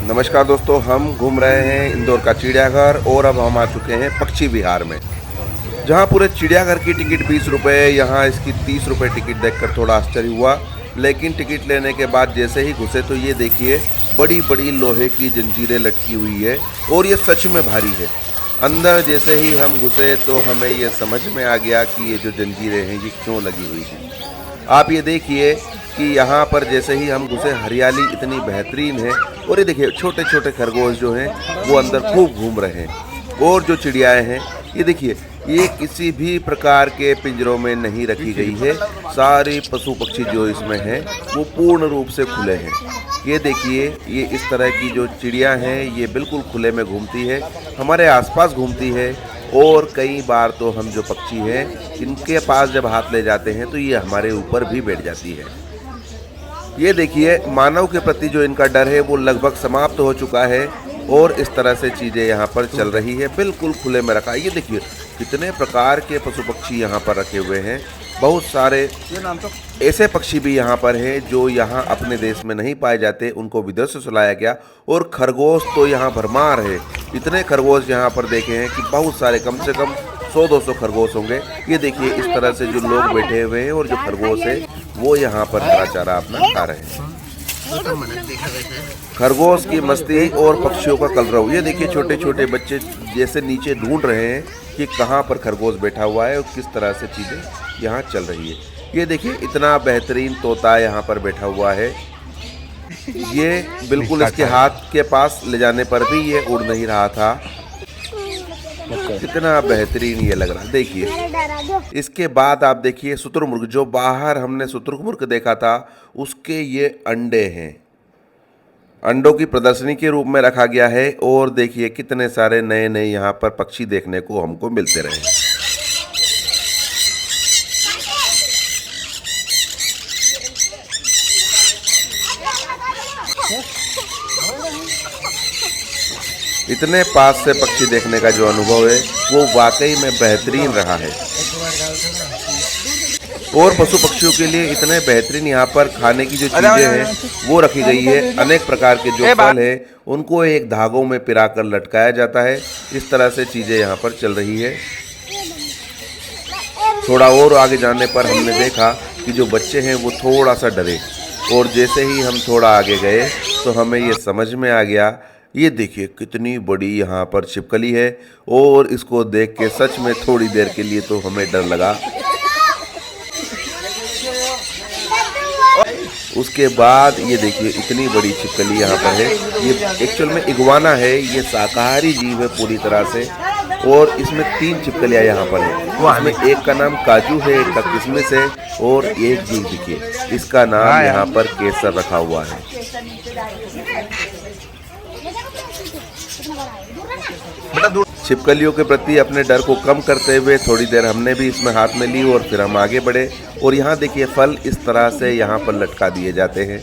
नमस्कार दोस्तों, हम घूम रहे हैं इंदौर का चिड़ियाघर और अब हम आ चुके हैं पक्षी विहार में, जहां पूरे चिड़ियाघर की टिकट 20 रुपये, यहाँ इसकी 30 रुपये टिकट देखकर थोड़ा आश्चर्य हुआ। लेकिन टिकट लेने के बाद जैसे ही घुसे तो ये देखिए, बड़ी बड़ी लोहे की जंजीरें लटकी हुई है और ये सच में भारी है। अंदर जैसे ही हम घुसे तो हमें ये समझ में आ गया कि ये जो जंजीरें हैं ये क्यों लगी हुई हैं। आप ये देखिए कि यहाँ पर जैसे ही हम घुसे हरियाली इतनी बेहतरीन है और ये देखिए छोटे छोटे खरगोश जो हैं वो अंदर खूब घूम रहे हैं। और जो चिड़ियाएँ हैं ये देखिए, ये किसी भी प्रकार के पिंजरों में नहीं रखी गई है। सारे पशु पक्षी जो इसमें हैं वो पूर्ण रूप से खुले हैं। ये देखिए, ये इस तरह की जो चिड़िया हैं ये बिल्कुल खुले में घूमती है, हमारे आसपास घूमती है। और कई बार तो हम जो पक्षी हैं इनके पास जब हाथ ले जाते हैं तो ये हमारे ऊपर भी बैठ जाती है। ये देखिए, मानव के प्रति जो इनका डर है वो लगभग समाप्त हो चुका है और इस तरह से चीज़ें यहाँ पर चल रही है, बिल्कुल खुले में रखा। ये देखिए कितने प्रकार के पशु पक्षी यहाँ पर रखे हुए हैं। बहुत सारे ऐसे पक्षी भी यहाँ पर हैं जो यहाँ अपने देश में नहीं पाए जाते, उनको विदेश से लाया गया। और खरगोश तो यहाँ भरमार है, इतने खरगोश यहाँ पर देखे हैं कि बहुत सारे, कम से कम 100-200 खरगोश होंगे। ये देखिए इस तरह से जो लोग बैठे हुए हैं और जो खरगोश है वो यहाँ पर हरा चारा अपना खा रहे हैं। खरगोश की मस्ती और पक्षियों का कलरव। ये देखिए छोटे छोटे बच्चे जैसे नीचे ढूंढ रहे हैं कि कहाँ पर खरगोश बैठा हुआ है और किस तरह से चीज़ें यहाँ चल रही है। ये देखिए इतना बेहतरीन तोता यहाँ पर बैठा हुआ है। ये बिल्कुल इसके हाथ के पास ले जाने पर भी ये उड़ नहीं रहा था। कितना बेहतरीन ये लग रहा है। देखिए इसके बाद आप देखिए शुतुरमुर्ग, जो बाहर हमने शुतुरमुर्ग देखा था उसके ये अंडे हैं, अंडों की प्रदर्शनी के रूप में रखा गया है। और देखिए कितने सारे नए नए यहाँ पर पक्षी देखने को हमको मिलते रहे। इतने पास से पक्षी देखने का जो अनुभव है वो वाकई में बेहतरीन रहा है। और पशु पक्षियों के लिए इतने बेहतरीन यहाँ पर खाने की जो चीज़ें हैं वो रखी गई है। अनेक प्रकार के जो फल है उनको एक धागों में पिराकर लटकाया जाता है। इस तरह से चीज़ें यहाँ पर चल रही है। थोड़ा और आगे जाने पर हमने देखा कि जो बच्चे हैं वो थोड़ा सा डरे, और जैसे ही हम थोड़ा आगे गए तो हमें ये समझ में आ गया। ये देखिए कितनी बड़ी यहाँ पर छिपकली है और इसको देख के सच में थोड़ी देर के लिए तो हमें डर लगा। उसके बाद ये देखिए इतनी बड़ी छिपकली यहाँ पर है। ये एक्चुअल में इग्वाना है, ये शाकाहारी जीव है पूरी तरह से। और इसमें 3 छिपकलियाँ यहाँ पर है। इसमें एक का नाम काजू है, एक का किशमिश है और एक जीव देखिए इसका नाम यहाँ पर केसर रखा हुआ है। छिपकलियों के प्रति अपने डर को कम करते हुए थोड़ी देर हमने भी इसमें हाथ में ली और फिर हम आगे बढ़े। और यहाँ देखिए फल इस तरह से यहाँ पर लटका दिए जाते हैं।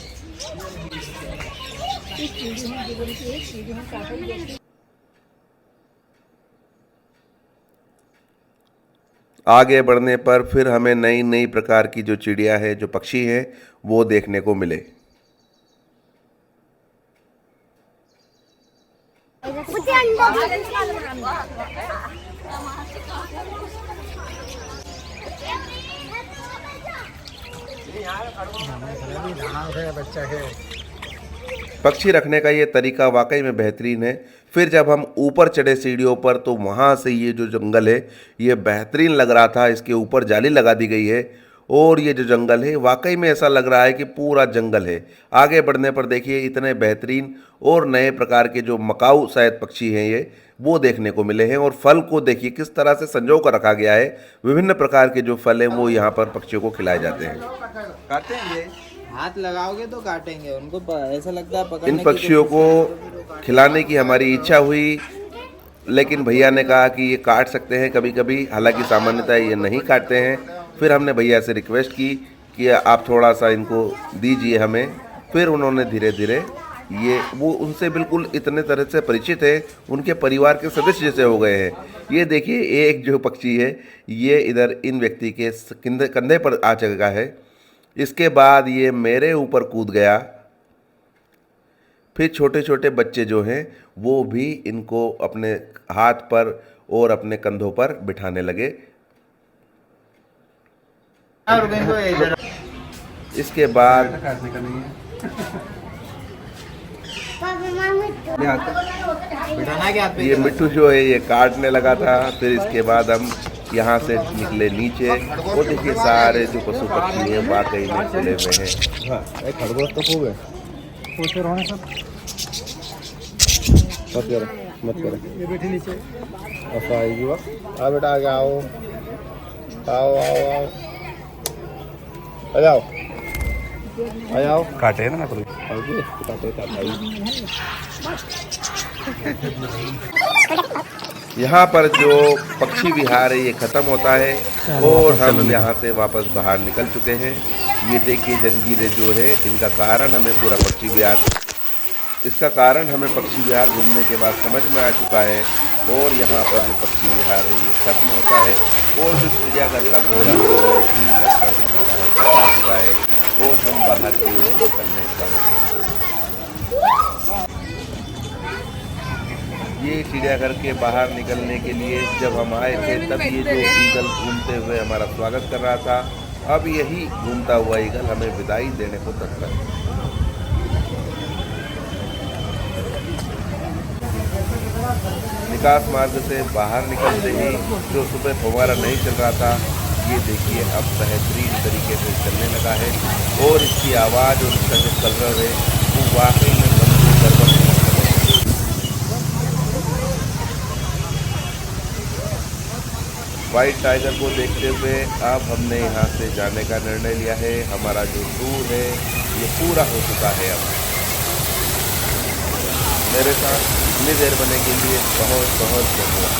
आगे बढ़ने पर फिर हमें नई नई प्रकार की जो चिड़िया है, जो पक्षी हैं वो देखने को मिले। पक्षी रखने का ये तरीका वाकई में बेहतरीन है। फिर जब हम ऊपर चढ़े सीढ़ियों पर तो वहाँ से ये जो जंगल है ये बेहतरीन लग रहा था। इसके ऊपर जाली लगा दी गई है और ये जो जंगल है वाकई में ऐसा लग रहा है कि पूरा जंगल है। आगे बढ़ने पर देखिए इतने बेहतरीन और नए प्रकार के जो मकाऊ शायद पक्षी हैं ये वो देखने को मिले हैं। और फल को देखिए किस तरह से संजो कर रखा गया है। विभिन्न प्रकार के जो फल हैं वो यहाँ पर पक्षियों को खिलाए जाते हैं। काटेंगे, हाथ लगाओगे तो काटेंगे उनको, ऐसा लगता है पकड़ने। इन पक्षियों को खिलाने की हमारी इच्छा हुई, लेकिन भैया ने कहा कि ये काट सकते हैं कभी कभी, हालांकि सामान्यतः ये नहीं काटते हैं। फिर हमने भैया से रिक्वेस्ट की कि आप थोड़ा सा इनको दीजिए हमें। फिर उन्होंने धीरे धीरे ये, वो उनसे बिल्कुल इतने तरह से परिचित है, उनके परिवार के सदस्य जैसे हो गए हैं। ये देखिए एक जो पक्षी है ये इधर इन व्यक्ति के कंधे पर आ चुका है। इसके बाद ये मेरे ऊपर कूद गया। फिर छोटे छोटे बच्चे जो हैं वो भी इनको अपने हाथ पर और अपने कंधों पर बिठाने लगे। इसके बाद बिठाना क्या ये मिट्टू जो है ये काटने लगा था। फिर इसके बाद हम यहाँ से निकले नीचे और देखिए सारे जो पशु पक्षी हैं वाकई में खुले हुए हैं। खरगोश तो खूब है। मत करो ये बैठी नीचे। अच्छा आएगी वह। आ बेटा आगे आओ आओ आओ आओ आ जाओ आ जाओ। काटे ना करो यहाँ पर जो पक्षी विहार है ये ख़त्म होता है और हम यहाँ से वापस बाहर निकल चुके हैं। ये देखिए जंजीरें जो है इनका कारण हमें पूरा पक्षी विहार पक्षी विहार घूमने के बाद समझ में आ चुका है। और यहाँ पर जो पक्षी विहार है ये खत्म होता है और जो चिड़ियाघर का दौरा है वो भी लगभग हमारा खत्म हो चुका है और हम बाहर की ओर निकलने वाले हैं। ये चिड़ियाघर के बाहर निकलने के लिए जब हम आए थे तब ये जो ईगल घूमते हुए हमारा स्वागत कर रहा था, अब यही घूमता हुआ ईगल हमें विदाई देने को तत्पर है। निकास मार्ग से बाहर निकलते ही जो सुबह फव्वारा नहीं चल रहा था ये देखिए अब बेहतरीन तरीके से चलने लगा है और इसकी आवाज़ और इसका जो कलरव है वो वाकई में मन को गड़बड़ नहीं करता है। वाइट टाइगर को देखते हुए अब हमने यहाँ से जाने का निर्णय लिया है। हमारा जो टूर है ये पूरा हो चुका है। अब मेरे साथ इतनी देर बने के लिए बहुत बहुत धन्यवाद।